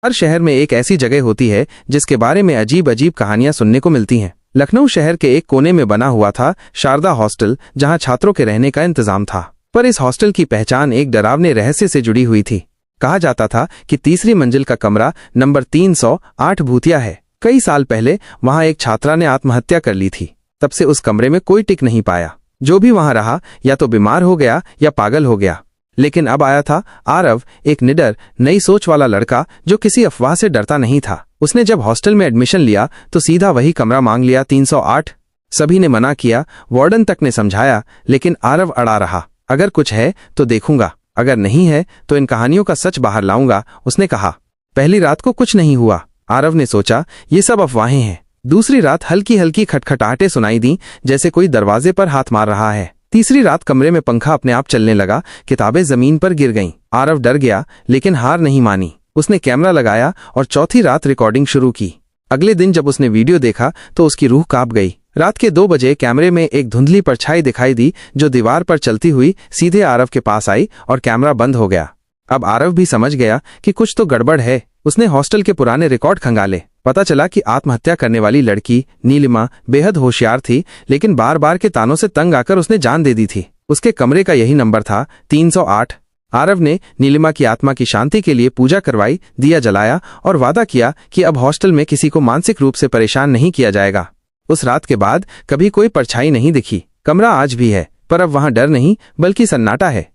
हर शहर में एक ऐसी जगह होती है जिसके बारे में अजीब अजीब कहानियां सुनने को मिलती हैं। लखनऊ शहर के एक कोने में बना हुआ था शारदा हॉस्टल, जहां छात्रों के रहने का इंतजाम था। पर इस हॉस्टल की पहचान एक डरावने रहस्य से जुड़ी हुई थी। कहा जाता था कि तीसरी मंजिल का कमरा नंबर 308 भूतिया है। कई साल पहले वहां एक छात्रा ने आत्महत्या कर ली थी। तब से उस कमरे में कोई टिक नहीं पाया। जो भी वहां रहा या तो बीमार हो गया या पागल हो गया। लेकिन अब आया था आरव, एक निडर नई सोच वाला लड़का जो किसी अफवाह से डरता नहीं था। उसने जब हॉस्टल में एडमिशन लिया तो सीधा वही कमरा मांग लिया, 308। सभी ने मना किया, वार्डन तक ने समझाया, लेकिन आरव अड़ा रहा। अगर कुछ है तो देखूंगा, अगर नहीं है तो इन कहानियों का सच बाहर लाऊंगा, उसने कहा। पहली रात को कुछ नहीं हुआ। आरव ने सोचा ये सब अफवाहें हैं। दूसरी रात हल्की हल्की खटखटाहटें सुनाई दी, जैसे कोई दरवाजे पर हाथ मार रहा है। तीसरी रात कमरे में पंखा अपने आप चलने लगा, किताबें जमीन पर गिर गईं। आरव डर गया, लेकिन हार नहीं मानी। उसने कैमरा लगाया और चौथी रात रिकॉर्डिंग शुरू की। अगले दिन जब उसने वीडियो देखा तो उसकी रूह कांप गई। रात के 2 बजे कैमरे में एक धुंधली परछाई दिखाई दी जो दीवार पर चलती हुई सीधे आरव के पास आई और कैमरा बंद हो गया। अब आरव भी समझ गया कि कुछ तो गड़बड़ है। उसने हॉस्टल के पुराने रिकॉर्ड खंगाले। पता चला कि आत्महत्या करने वाली लड़की नीलिमा बेहद होशियार थी, लेकिन बार बार के तानों से तंग आकर उसने जान दे दी थी। उसके कमरे का यही नंबर था, 308। आरव ने नीलिमा की आत्मा की शांति के लिए पूजा करवाई, दिया जलाया और वादा किया कि अब हॉस्टल में किसी को मानसिक रूप से परेशान नहीं किया जाएगा। उस रात के बाद कभी कोई परछाई नहीं दिखी। कमरा आज भी है, पर अब वहां डर नहीं बल्कि सन्नाटा है,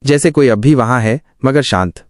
जैसे कोई अब भी वहां है, मगर शांत।